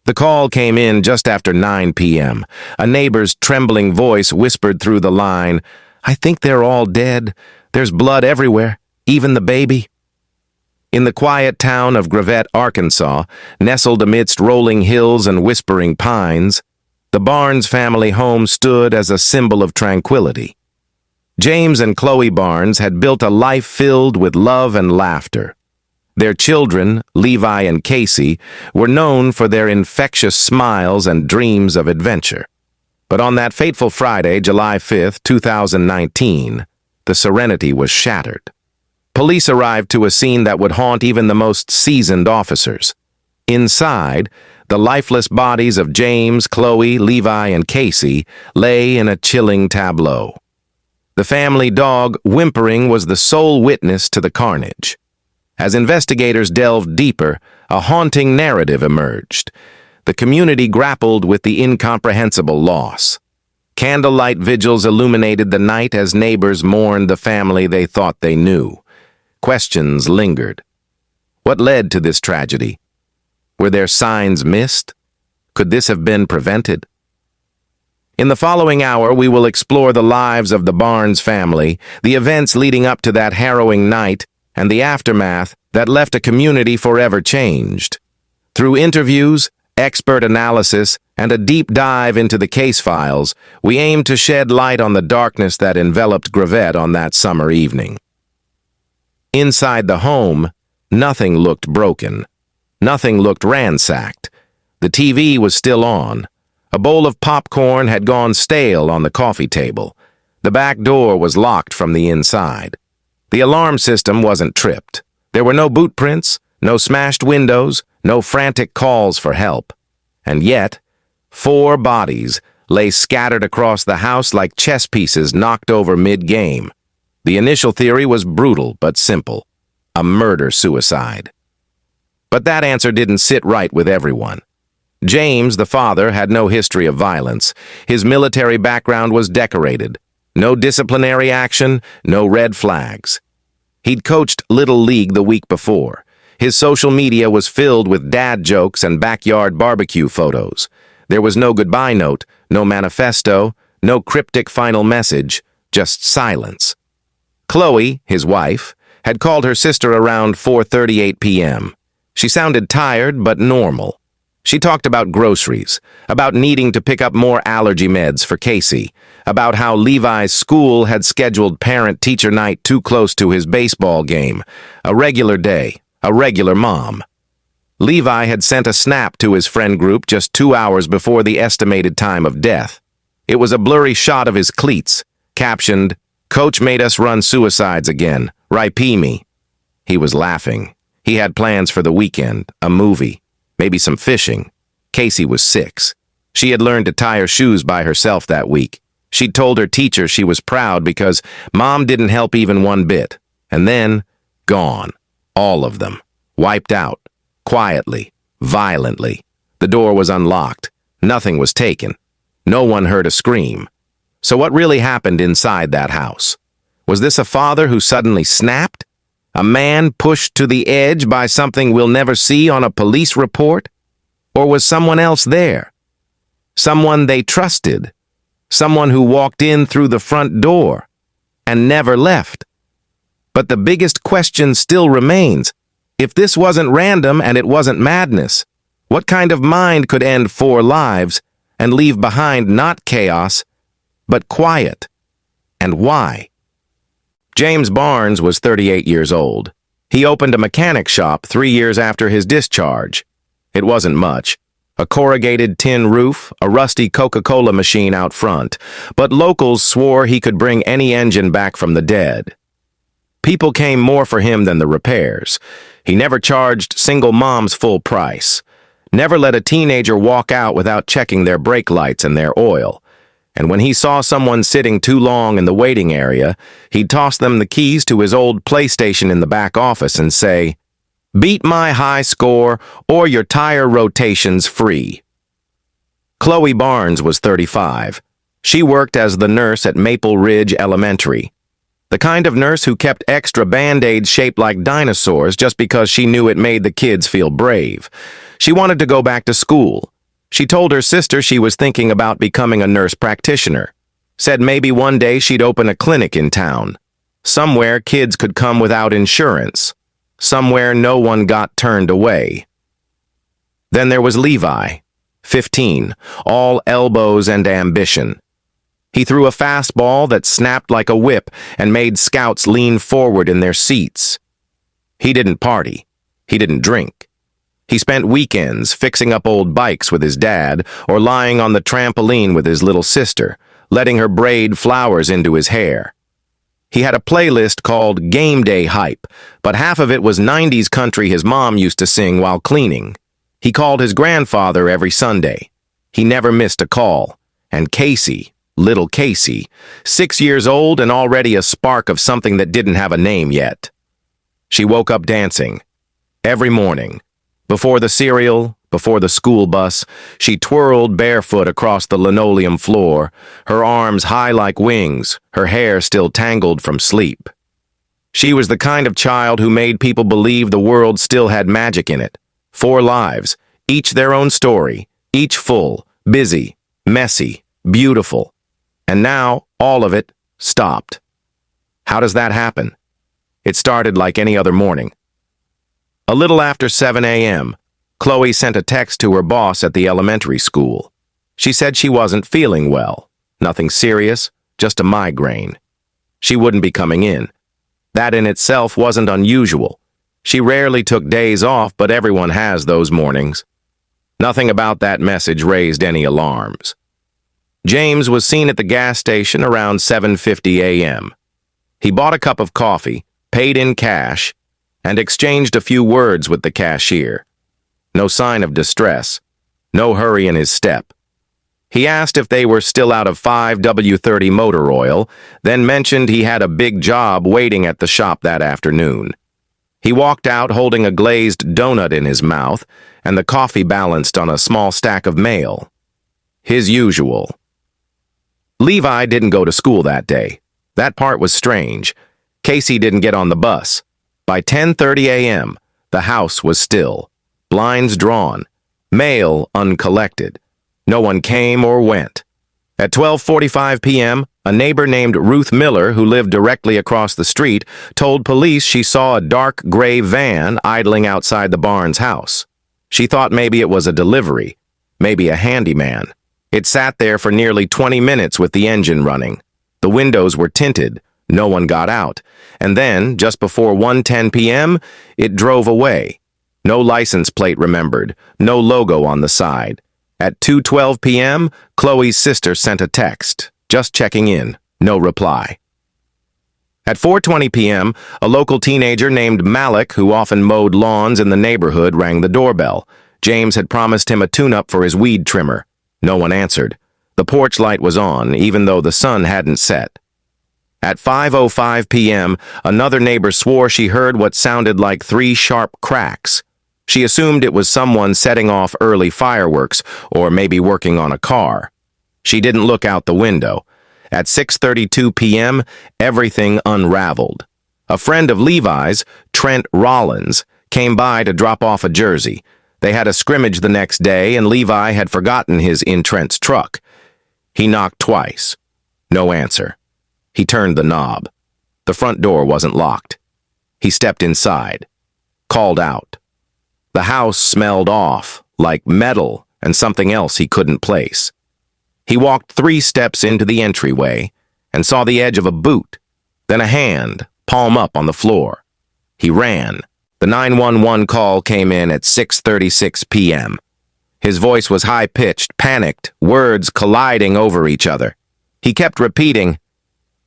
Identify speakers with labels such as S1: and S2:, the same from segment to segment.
S1: The call came in just after 9 p.m. A neighbor's trembling voice whispered through the line, "I think they're all dead. There's blood everywhere, even the baby." In the quiet town of Gravette, Arkansas, nestled amidst rolling hills and whispering pines, the Barnes family home stood as a symbol of tranquility. James and Chloe Barnes had built a life filled with love and laughter. Their children, Levi and Casey, were known for their infectious smiles and dreams of adventure. But on that fateful Friday, July 5, 2019, the serenity was shattered. Police arrived to a scene that would haunt even the most seasoned officers. Inside, the lifeless bodies of James, Chloe, Levi, and Casey lay in a chilling tableau. The family dog, whimpering, was the sole witness to the carnage. As investigators delved deeper, a haunting narrative emerged. The community grappled with the incomprehensible loss. Candlelight vigils illuminated the night as neighbors mourned the family they thought they knew. Questions lingered. What led to this tragedy? Were there signs missed? Could this have been prevented? In the following hour, we will explore the lives of the Barnes family, the events leading up to that harrowing night, and the aftermath that left a community forever changed. Through interviews, expert analysis, and a deep dive into the case files, we aim to shed light on the darkness that enveloped Gravette on that summer evening. Inside the home, nothing looked broken. Nothing looked ransacked. The TV was still on. A bowl of popcorn had gone stale on the coffee table. The back door was locked from the inside. The alarm system wasn't tripped. There were no boot prints, no smashed windows, no frantic calls for help. And yet, 4 bodies lay scattered across the house like chess pieces knocked over mid-game. The initial theory was brutal but simple: a murder-suicide. But that answer didn't sit right with everyone. James, the father, had no history of violence. His military background was decorated. No disciplinary action, no red flags. He'd coached Little League the week before. His social media was filled with dad jokes and backyard barbecue photos. There was no goodbye note, no manifesto, no cryptic final message, just silence. Chloe, his wife, had called her sister around 4:38 p.m. She sounded tired but normal. She talked about groceries, about needing to pick up more allergy meds for Casey, about how Levi's school had scheduled parent-teacher night too close to his baseball game. A regular day, a regular mom. Levi had sent a snap to his friend group just 2 hours before the estimated time of death. It was a blurry shot of his cleats, captioned, "Coach made us run suicides again. Ripee me." He was laughing. He had plans for the weekend, a movie, maybe some fishing. Casey was 6. She had learned to tie her shoes by herself that week. She'd told her teacher she was proud because Mom didn't help even one bit. And then, gone. All of them. Wiped out. Quietly. Violently. The door was unlocked. Nothing was taken. No one heard a scream. So what really happened inside that house? Was this a father who suddenly snapped? A man pushed to the edge by something we'll never see on a police report? Or was someone else there? Someone they trusted? Someone who walked in through the front door and never left? But the biggest question still remains. If this wasn't random and it wasn't madness, what kind of mind could end 4 lives and leave behind not chaos, but quiet? And why? James Barnes was 38 years old. He opened a mechanic shop 3 years after his discharge. It wasn't much. A corrugated tin roof, a rusty Coca-Cola machine out front, but locals swore he could bring any engine back from the dead. People came more for him than the repairs. He never charged single moms full price. Never let a teenager walk out without checking their brake lights and their oil. And when he saw someone sitting too long in the waiting area, he'd toss them the keys to his old PlayStation in the back office and say, "Beat my high score or your tire rotation's free." Chloe Barnes was 35. She worked as the nurse at Maple Ridge Elementary. The kind of nurse who kept extra Band-Aids shaped like dinosaurs just because she knew it made the kids feel brave. She wanted to go back to school, She told her sister she was thinking about becoming a nurse practitioner. Said maybe one day she'd open a clinic in town. Somewhere kids could come without insurance. Somewhere no one got turned away. Then there was Levi, 15, all elbows and ambition. He threw a fastball that snapped like a whip and made scouts lean forward in their seats. He didn't party. He didn't drink. He spent weekends fixing up old bikes with his dad or lying on the trampoline with his little sister, letting her braid flowers into his hair. He had a playlist called Game Day Hype, but half of it was 90s country his mom used to sing while cleaning. He called his grandfather every Sunday. He never missed a call. And Casey, little Casey, 6 years old and already a spark of something that didn't have a name yet. She woke up dancing. Every morning. Before the cereal, before the school bus, she twirled barefoot across the linoleum floor, her arms high like wings, her hair still tangled from sleep. She was the kind of child who made people believe the world still had magic in it. 4 lives, each their own story, each full, busy, messy, beautiful. And now, all of it stopped. How does that happen? It started like any other morning. A little after 7 a.m., Chloe sent a text to her boss at the elementary school. She said she wasn't feeling well. Nothing serious, just a migraine. She wouldn't be coming in. That in itself wasn't unusual. She rarely took days off, but everyone has those mornings. Nothing about that message raised any alarms. James was seen at the gas station around 7:50 a.m. He bought a cup of coffee, paid in cash, and exchanged a few words with the cashier. No sign of distress, no hurry in his step. He asked if they were still out of 5W30 motor oil, then mentioned he had a big job waiting at the shop that afternoon. He walked out holding a glazed donut in his mouth and the coffee balanced on a small stack of mail. His usual. Levi didn't go to school that day. That part was strange. Casey didn't get on the bus. By 10:30 a.m., the house was still. Blinds drawn. Mail uncollected. No one came or went. At 12:45 p.m., a neighbor named Ruth Miller, who lived directly across the street, told police she saw a dark gray van idling outside the Barnes house. She thought maybe it was a delivery, maybe a handyman. It sat there for nearly 20 minutes with the engine running. The windows were tinted. No one got out. And then, just before 1:10 p.m., it drove away. No license plate remembered, no logo on the side. At 2:12 p.m., Chloe's sister sent a text, just checking in, no reply. At 4:20 p.m., a local teenager named Malik, who often mowed lawns in the neighborhood, rang the doorbell. James had promised him a tune-up for his weed trimmer. No one answered. The porch light was on, even though the sun hadn't set. At 5:05 p.m., another neighbor swore she heard what sounded like 3 sharp cracks. She assumed it was someone setting off early fireworks or maybe working on a car. She didn't look out the window. At 6:32 p.m., everything unraveled. A friend of Levi's, Trent Rollins, came by to drop off a jersey. They had a scrimmage the next day, and Levi had forgotten his in Trent's truck. He knocked twice. No answer. He turned the knob. The front door wasn't locked. He stepped inside. Called out. The house smelled off, like metal and something else he couldn't place. He walked 3 steps into the entryway and saw the edge of a boot, then a hand, palm up on the floor. He ran. The 911 call came in at 6:36 p.m. His voice was high-pitched, panicked, words colliding over each other. He kept repeating,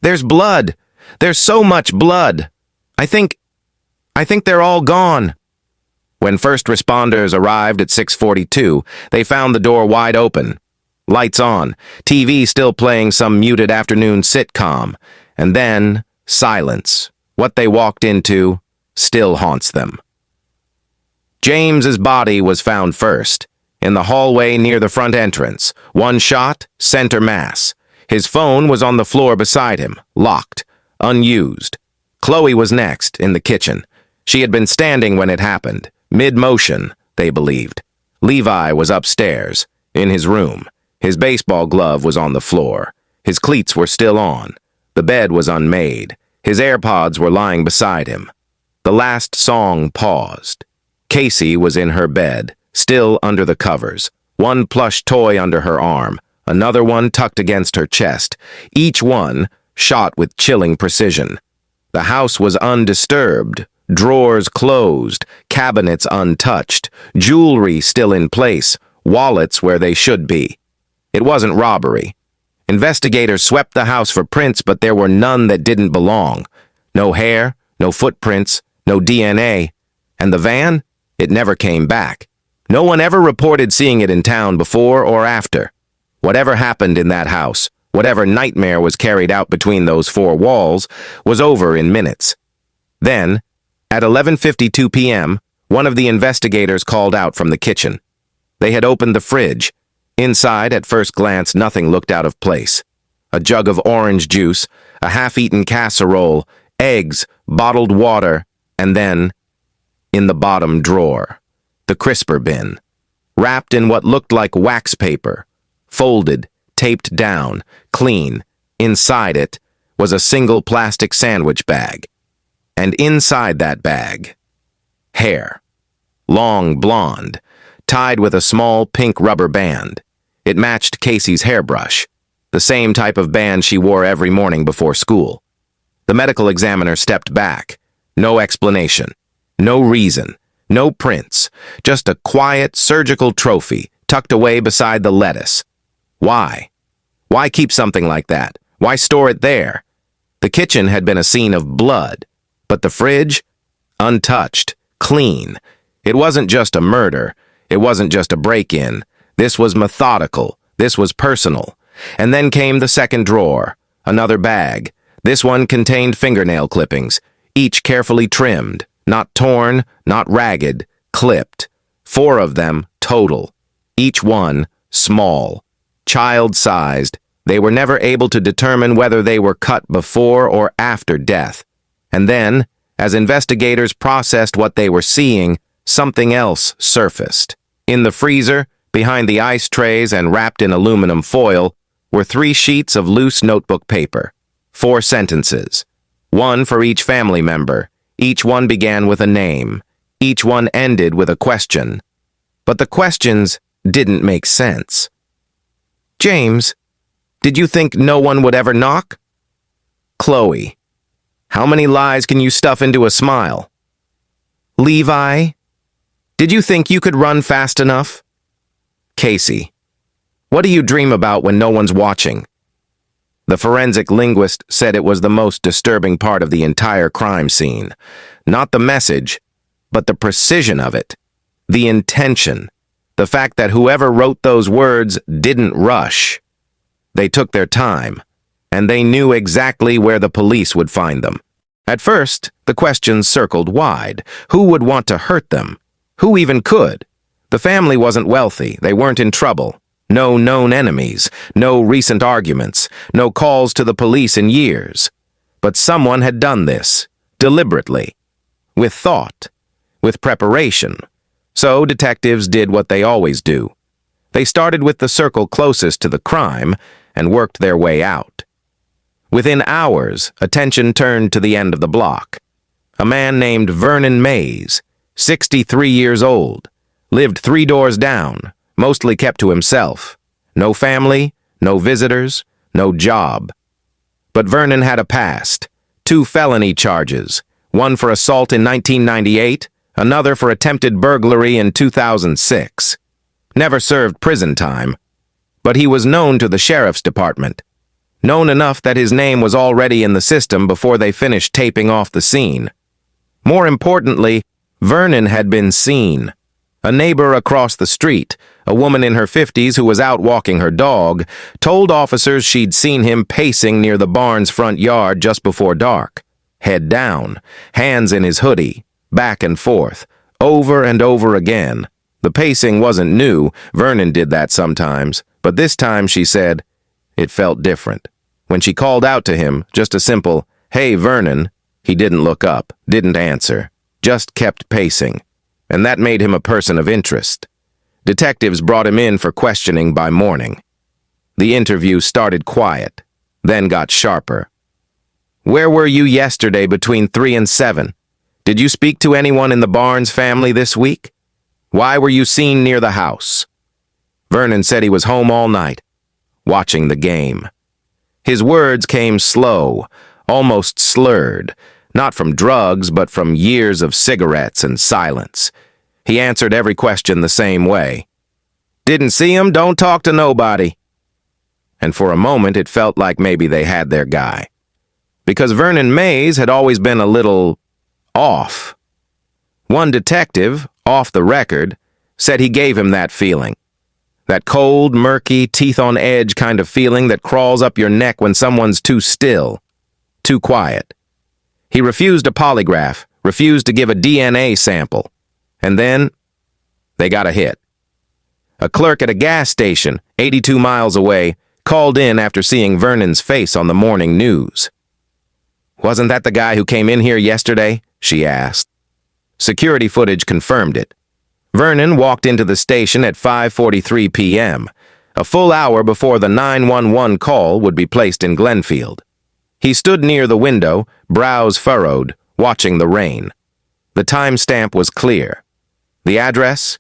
S1: "There's blood! There's so much blood! I think they're all gone." When first responders arrived at 6:42, they found the door wide open. Lights on, TV still playing some muted afternoon sitcom, and then silence. What they walked into still haunts them. James's body was found first, in the hallway near the front entrance. 1 shot, center mass. His phone was on the floor beside him, locked, unused. Chloe was next, in the kitchen. She had been standing when it happened, mid-motion, they believed. Levi was upstairs. in his room. His baseball glove was on the floor. His cleats were still on. The bed was unmade. His AirPods were lying beside him. The last song paused. Casey was in her bed, still under the covers, one plush toy under her arm, another one tucked against her chest, each one shot with chilling precision. The house was undisturbed, drawers closed, cabinets untouched, jewelry still in place, wallets where they should be. It wasn't robbery. Investigators swept the house for prints, but there were none that didn't belong. No hair, no footprints, no DNA. And the van? It never came back. No one ever reported seeing it in town before or after. Whatever happened in that house, whatever nightmare was carried out between those four walls, was over in minutes. Then, at 11:52 p.m., one of the investigators called out from the kitchen. They had opened the fridge. Inside, at first glance, nothing looked out of place. A jug of orange juice, a half-eaten casserole, eggs, bottled water, and then, in the bottom drawer, the crisper bin, wrapped in what looked like wax paper, folded, taped down, clean. Inside it was a single plastic sandwich bag. And inside that bag, hair. Long blonde, tied with a small pink rubber band. It matched Casey's hairbrush, the same type of band she wore every morning before school. The medical examiner stepped back. No explanation, no reason, no prints, just a quiet surgical trophy tucked away beside the lettuce. Why? Why keep something like that? Why store it there? The kitchen had been a scene of blood, but the fridge? Untouched, clean. It wasn't just a murder. It wasn't just a break-in. This was methodical. This was personal. And then came the second drawer, another bag. This one contained fingernail clippings, each carefully trimmed, not torn, not ragged, clipped. 4 of them total, each one small, child-sized. They were never able to determine whether they were cut before or after death. And then, as investigators processed what they were seeing, something else surfaced. In the freezer, behind the ice trays and wrapped in aluminum foil, were 3 sheets of loose notebook paper. 4 sentences. One for each family member. Each one began with a name. Each one ended with a question. But the questions didn't make sense. James, did you think no one would ever knock? Chloe, how many lies can you stuff into a smile? Levi, did you think you could run fast enough? Casey, what do you dream about when no one's watching? The forensic linguist said it was the most disturbing part of the entire crime scene. Not the message, but the precision of it. The intention. The fact that whoever wrote those words didn't rush. They took their time, and they knew exactly where the police would find them. At first, the questions circled wide. Who would want to hurt them? Who even could? The family wasn't wealthy. They weren't in trouble. No known enemies, no recent arguments, no calls to the police in years. But someone had done this, deliberately, with thought, with preparation. So detectives did what they always do. They started with the circle closest to the crime and worked their way out. Within hours, attention turned to the end of the block. A man named Vernon Mays, 63 years old, lived 3 doors down, mostly kept to himself. No family, no visitors, no job. But Vernon had a past. 2 felony charges, one for assault in 1998, another for attempted burglary in 2006. Never served prison time, but he was known to the sheriff's department. Known enough that his name was already in the system before they finished taping off the scene. More importantly, Vernon had been seen. A neighbor across the street, a woman in her 50s who was out walking her dog, told officers she'd seen him pacing near the barn's front yard just before dark. Head down, hands in his hoodie, back and forth, over and over again. The pacing wasn't new, Vernon did that sometimes, but this time, she said, it felt different. When she called out to him, just a simple, "Hey, Vernon," he didn't look up, didn't answer, just kept pacing. And that made him a person of interest. Detectives brought him in for questioning by morning. The interview started quiet, then got sharper. "Where were you yesterday between 3 and 7? Did you speak to anyone in the Barnes family this week? Why were you seen near the house?" Vernon said he was home all night, watching the game. His words came slow, almost slurred, not from drugs, but from years of cigarettes and silence. He answered every question the same way. "Didn't see him, don't talk to nobody." And for a moment it felt like maybe they had their guy. Because Vernon Mays had always been a little off. One detective, off the record, said he gave him that feeling. That cold, murky, teeth-on-edge kind of feeling that crawls up your neck when someone's too still, too quiet. He refused a polygraph, refused to give a DNA sample. And then, they got a hit. A clerk at a gas station, 82 miles away, called in after seeing Vernon's face on the morning news. "Wasn't that the guy who came in here yesterday?" she asked. Security footage confirmed it. Vernon walked into the station at 5:43 p.m., a full hour before the 911 call would be placed in Glenfield. He stood near the window, brows furrowed, watching the rain. The timestamp was clear. The address?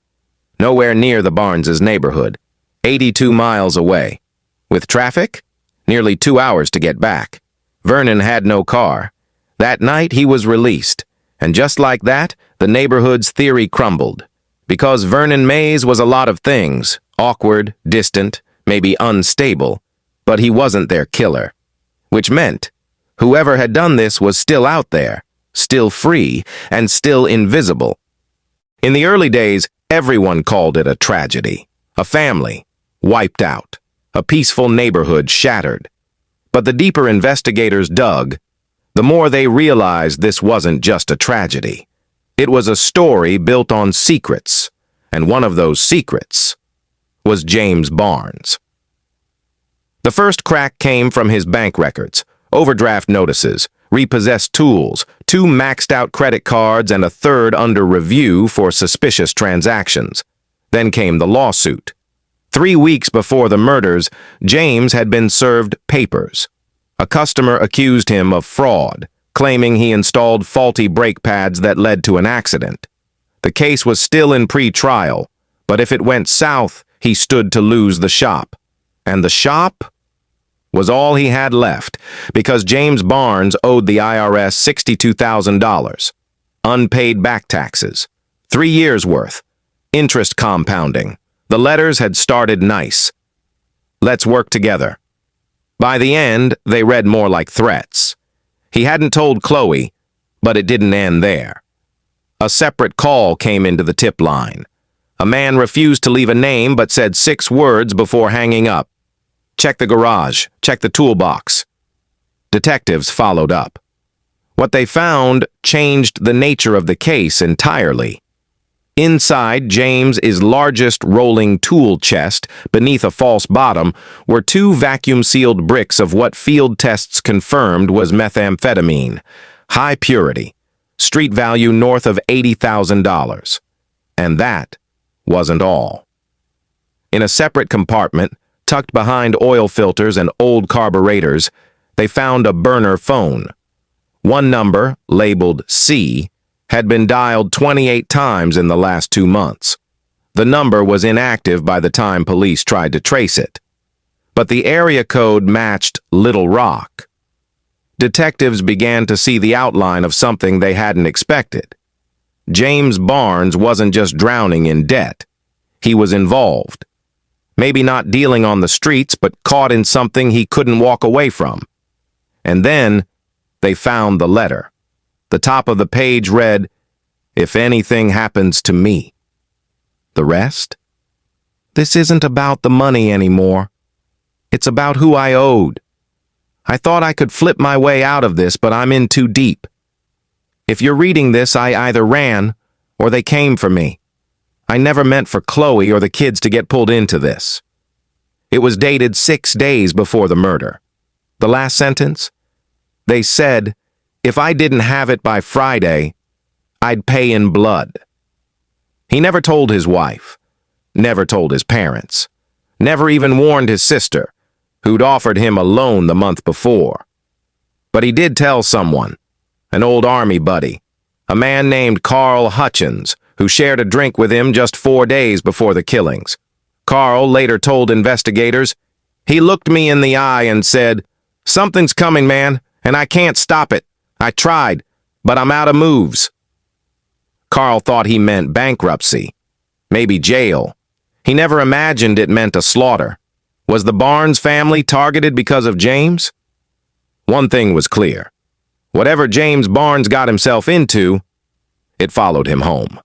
S1: Nowhere near the Barnes' neighborhood, 82 miles away. With traffic? Nearly 2 hours to get back. Vernon had no car. That night he was released, and just like that, the neighborhood's theory crumbled. Because Vernon Mays was a lot of things, awkward, distant, maybe unstable, but he wasn't their killer. Which meant, whoever had done this was still out there, still free, and still invisible. In the early days, everyone called it a tragedy. A family, wiped out. A peaceful neighborhood shattered. But the deeper investigators dug, the more they realized this wasn't just a tragedy. It was a story built on secrets, and one of those secrets was James Barnes. The first crack came from his bank records, overdraft notices, repossessed tools, 2 maxed-out credit cards, and a third under review for suspicious transactions. Then came the lawsuit. 3 weeks before the murders, James had been served papers. A customer accused him of fraud, claiming he installed faulty brake pads that led to an accident. The case was still in pre-trial, but if it went south, he stood to lose the shop. And the shop was all he had left, because James Barnes owed the IRS $62,000. Unpaid back taxes. 3 years' worth. Interest compounding. The letters had started nice. "Let's work together." By the end, they read more like threats. He hadn't told Chloe, but it didn't end there. A separate call came into the tip line. A man refused to leave a name but said 6 words before hanging up. "Check the garage. Check the toolbox." Detectives followed up. What they found changed the nature of the case entirely. Inside James's largest rolling tool chest, beneath a false bottom, were 2 vacuum-sealed bricks of what field tests confirmed was methamphetamine. High purity. Street value north of $80,000. And that wasn't all. In a separate compartment, tucked behind oil filters and old carburetors, they found a burner phone. One number, labeled C, had been dialed 28 times in the last 2 months. The number was inactive by the time police tried to trace it. But the area code matched Little Rock. Detectives began to see the outline of something they hadn't expected. James Barnes wasn't just drowning in debt. He was involved. Maybe not dealing on the streets, but caught in something he couldn't walk away from. And then they found the letter. The top of the page read, "If anything happens to me." The rest? This isn't about the money anymore. It's about who I owed. I thought I could flip my way out of this, but I'm in too deep. If you're reading this, I either ran or they came for me. I never meant for Chloe or the kids to get pulled into this. It was dated 6 days before the murder. The last sentence? They said, if I didn't have it by Friday, I'd pay in blood. He never told his wife. Never told his parents. Never even warned his sister, who'd offered him a loan the month before. But he did tell someone, an old army buddy, a man named Carl Hutchins, who shared a drink with him just 4 days before the killings. Carl later told investigators, "He looked me in the eye and said, 'Something's coming, man, and I can't stop it. I tried, but I'm out of moves.'" Carl thought he meant bankruptcy, maybe jail. He never imagined it meant a slaughter. Was the Barnes family targeted because of James? One thing was clear. Whatever James Barnes got himself into, it followed him home.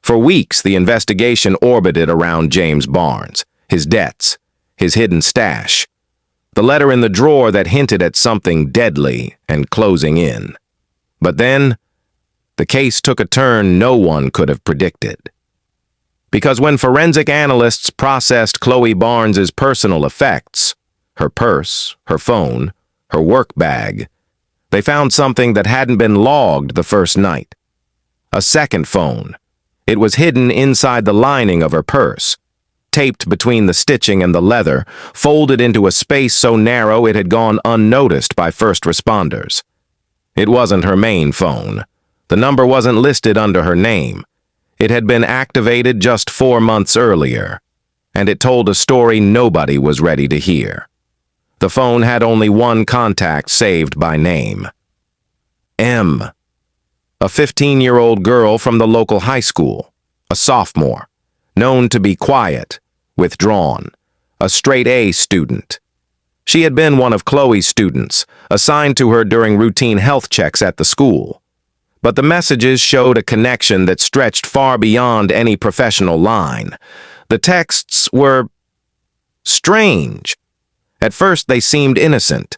S1: For weeks, the investigation orbited around James Barnes, his debts, his hidden stash, the letter in the drawer that hinted at something deadly and closing in. But then, the case took a turn no one could have predicted. Because when forensic analysts processed Chloe Barnes's personal effects, her purse, her phone, her work bag, they found something that hadn't been logged the first night. A second phone. It was hidden inside the lining of her purse, taped between the stitching and the leather, folded into a space so narrow it had gone unnoticed by first responders. It wasn't her main phone. The number wasn't listed under her name. It had been activated just 4 months earlier, and it told a story nobody was ready to hear. The phone had only one contact saved by name. M. A 15-year-old girl from the local high school, a sophomore, known to be quiet, withdrawn, a straight-A student. She had been one of Chloe's students, assigned to her during routine health checks at the school. But the messages showed a connection that stretched far beyond any professional line. The texts were strange. At first, they seemed innocent.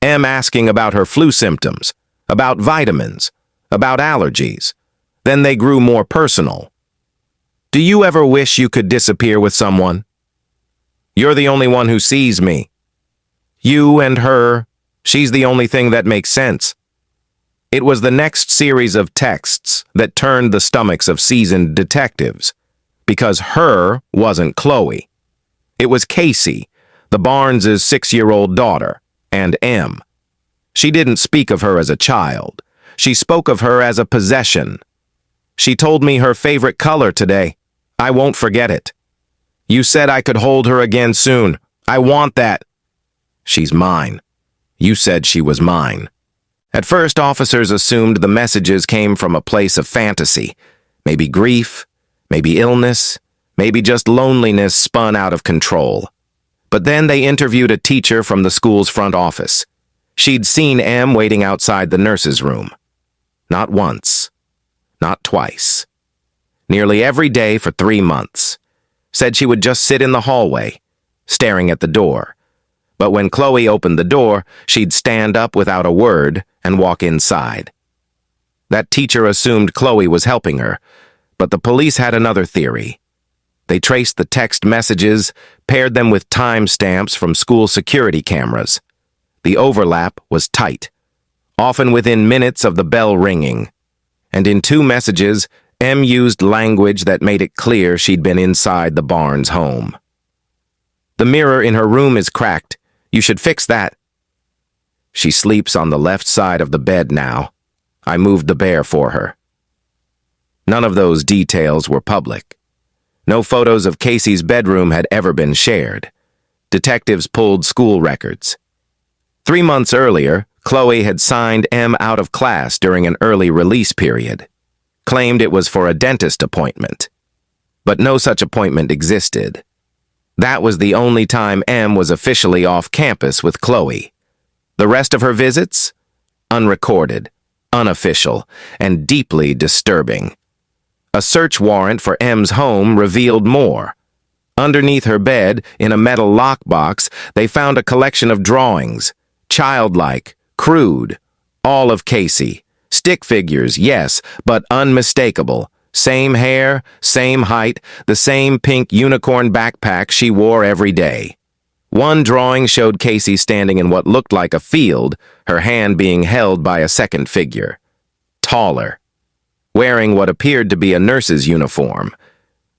S1: M asking about her flu symptoms, about vitamins, about allergies. Then they grew more personal. "Do you ever wish you could disappear with someone? You're the only one who sees me. You and her, she's the only thing that makes sense." It was the next series of texts that turned the stomachs of seasoned detectives, because her wasn't Chloe. It was Casey, the Barnes' 6-year-old daughter, and M. She didn't speak of her as a child. She spoke of her as a possession. "She told me her favorite color today. I won't forget it. You said I could hold her again soon. I want that. She's mine. You said she was mine." At first, officers assumed the messages came from a place of fantasy. Maybe grief, maybe illness, maybe just loneliness spun out of control. But then they interviewed a teacher from the school's front office. She'd seen M waiting outside the nurse's room. Not once. Not twice. Nearly every day for 3 months. Said she would just sit in the hallway, staring at the door. But when Chloe opened the door, she'd stand up without a word and walk inside. That teacher assumed Chloe was helping her, but the police had another theory. They traced the text messages, paired them with timestamps from school security cameras. The overlap was tight, often within minutes of the bell ringing. And in 2 messages, M used language that made it clear she'd been inside the Barnes home. "The mirror in her room is cracked. You should fix that. She sleeps on the left side of the bed now. I moved the bear for her." None of those details were public. No photos of Casey's bedroom had ever been shared. Detectives pulled school records. 3 months earlier, Chloe had signed M out of class during an early release period, claimed it was for a dentist appointment. But no such appointment existed. That was the only time M was officially off campus with Chloe. The rest of her visits? Unrecorded, unofficial, and deeply disturbing. A search warrant for M's home revealed more. Underneath her bed, in a metal lockbox, they found a collection of drawings, childlike, crude, all of Casey. Stick figures, yes, but unmistakable. Same hair, same height, the same pink unicorn backpack she wore every day. One drawing showed Casey standing in what looked like a field, her hand being held by a second figure. Taller. Wearing what appeared to be a nurse's uniform.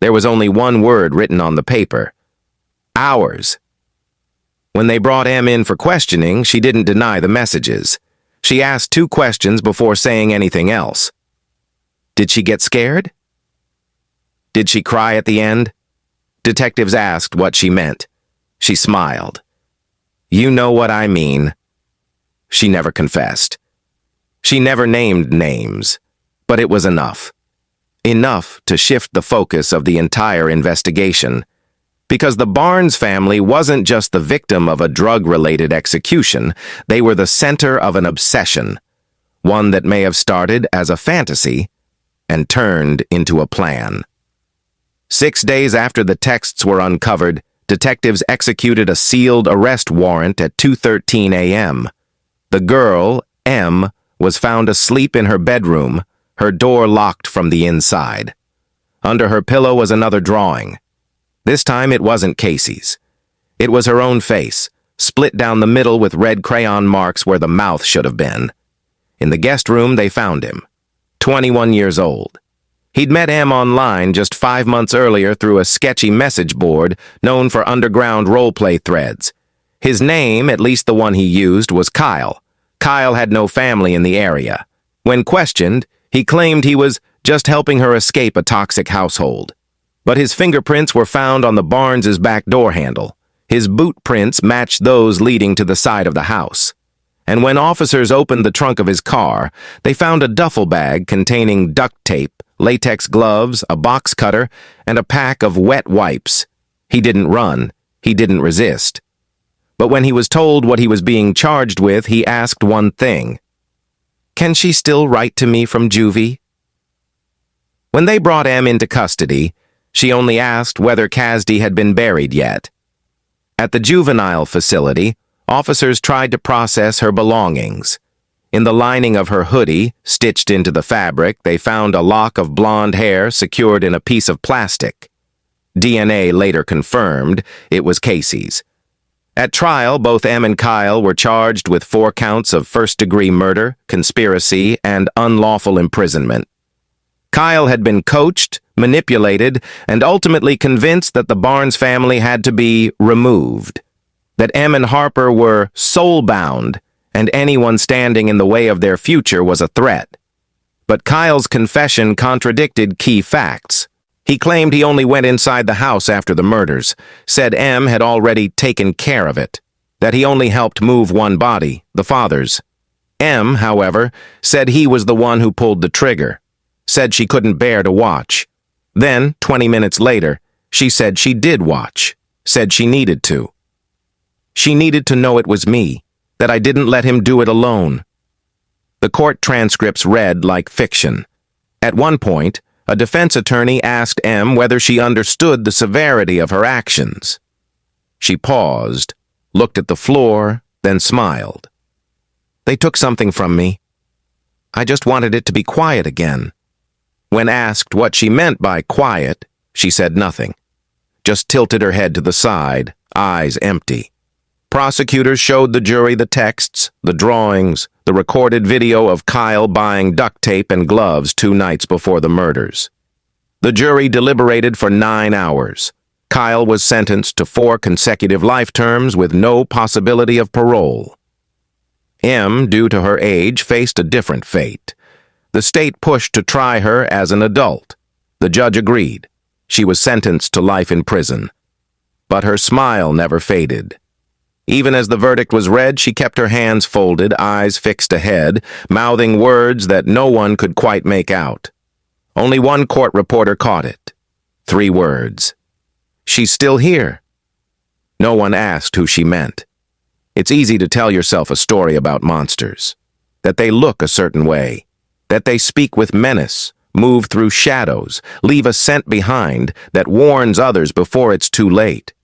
S1: There was only one word written on the paper: ours. When they brought Em in for questioning, she didn't deny the messages. She asked 2 questions before saying anything else. Did she get scared? Did she cry at the end? Detectives asked what she meant. She smiled. You know what I mean. She never confessed. She never named names, but it was enough. Enough to shift the focus of the entire investigation. Because the Barnes family wasn't just the victim of a drug-related execution, they were the center of an obsession, one that may have started as a fantasy and turned into a plan. 6 days after the texts were uncovered, detectives executed a sealed arrest warrant at 2:13 a.m. The girl, Em, was found asleep in her bedroom, her door locked from the inside. Under her pillow was another drawing. This time it wasn't Casey's. It was her own face, split down the middle with red crayon marks where the mouth should have been. In the guest room, they found him, 21 years old. He'd met Em online just 5 months earlier through a sketchy message board known for underground roleplay threads. His name, at least the one he used, was Kyle. Kyle had no family in the area. When questioned, he claimed he was just helping her escape a toxic household. But his fingerprints were found on the Barnes' back door handle. His boot prints matched those leading to the side of the house. And when officers opened the trunk of his car, they found a duffel bag containing duct tape, latex gloves, a box cutter, and a pack of wet wipes. He didn't run. He didn't resist. But when he was told what he was being charged with, he asked one thing. Can she still write to me from juvie? When they brought Em into custody, she only asked whether Kasdi had been buried yet. At the juvenile facility, officers tried to process her belongings. In the lining of her hoodie, stitched into the fabric, they found a lock of blonde hair secured in a piece of plastic. DNA later confirmed it was Casey's. At trial, both Em and Kyle were charged with 4 counts of first-degree murder, conspiracy, and unlawful imprisonment. Kyle had been coached, manipulated, and ultimately convinced that the Barnes family had to be removed, that Em and Harper were soul-bound, and anyone standing in the way of their future was a threat. But Kyle's confession contradicted key facts. He claimed he only went inside the house after the murders, said Em had already taken care of it, that he only helped move one body, the father's. Em, however, said he was the one who pulled the trigger, said she couldn't bear to watch. Then, 20 minutes later, she said she did watch, said she needed to. She needed to know it was me, that I didn't let him do it alone. The court transcripts read like fiction. At one point, a defense attorney asked Em whether she understood the severity of her actions. She paused, looked at the floor, then smiled. They took something from me. I just wanted it to be quiet again. When asked what she meant by quiet, she said nothing, just tilted her head to the side, eyes empty. Prosecutors showed the jury the texts, the drawings, the recorded video of Kyle buying duct tape and gloves 2 nights before the murders. The jury deliberated for 9 hours. Kyle was sentenced to 4 consecutive life terms with no possibility of parole. Em, due to her age, faced a different fate. The state pushed to try her as an adult. The judge agreed. She was sentenced to life in prison. But her smile never faded. Even as the verdict was read, she kept her hands folded, eyes fixed ahead, mouthing words that no one could quite make out. Only one court reporter caught it. 3 words. She's still here. No one asked who she meant. It's easy to tell yourself a story about monsters. That they look a certain way. That they speak with menace, move through shadows, leave a scent behind that warns others before it's too late.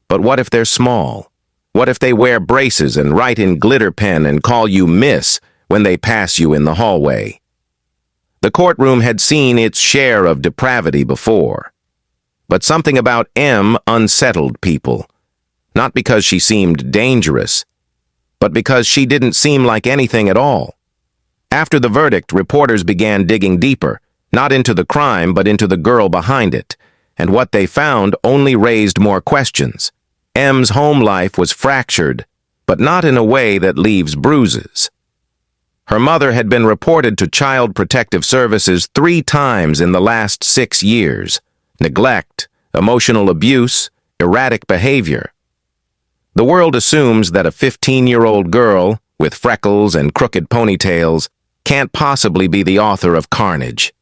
S1: But what if they're small? What if they wear braces and write in glitter pen and call you Miss when they pass you in the hallway? The courtroom had seen its share of depravity before. But something about Em unsettled people. Not because she seemed dangerous, but because she didn't seem like anything at all. After the verdict, reporters began digging deeper, not into the crime, but into the girl behind it. and what they found only raised more questions. M's home life was fractured, but not in a way that leaves bruises. Her mother had been reported to Child Protective Services 3 times in the last 6 years. Neglect, emotional abuse, erratic behavior. The world assumes that a 15-year-old girl with freckles and crooked ponytails can't possibly be the author of carnage.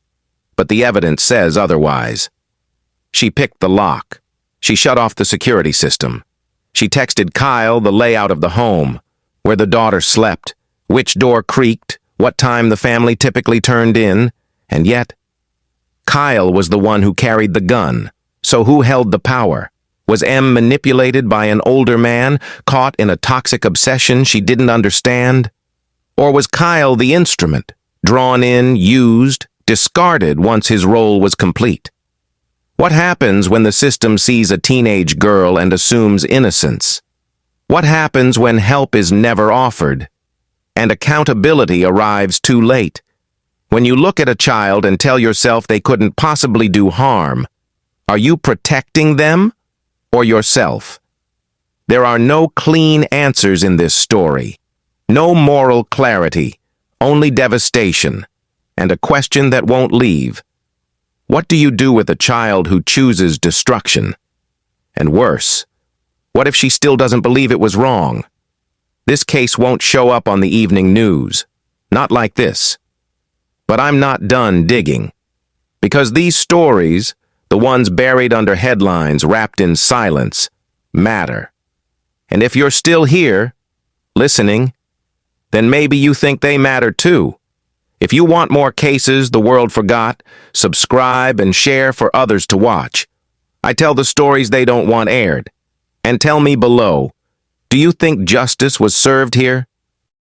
S1: But the evidence says otherwise. She picked the lock. She shut off the security system. She texted Kyle the layout of the home, where the daughter slept, which door creaked, what time the family typically turned in, and yet, Kyle was the one who carried the gun. So who held the power? Was M manipulated by an older man, caught in a toxic obsession she didn't understand? Or was Kyle the instrument, drawn in, used, discarded once his role was complete? What happens when the system sees a teenage girl and assumes innocence? What happens when help is never offered, and accountability arrives too late? When you look at a child and tell yourself they couldn't possibly do harm, are you protecting them or yourself? There are no clean answers in this story. No moral clarity, only devastation, and a question that won't leave. What do you do with a child who chooses destruction? And worse, what if she still doesn't believe it was wrong? This case won't show up on the evening news. Not like this. But I'm not done digging. Because these stories, the ones buried under headlines wrapped in silence, matter. And if you're still here, listening, then maybe you think they matter too. If you want more cases the world forgot, subscribe and share for others to watch. I tell the stories they don't want aired. And tell me below, do you think justice was served here?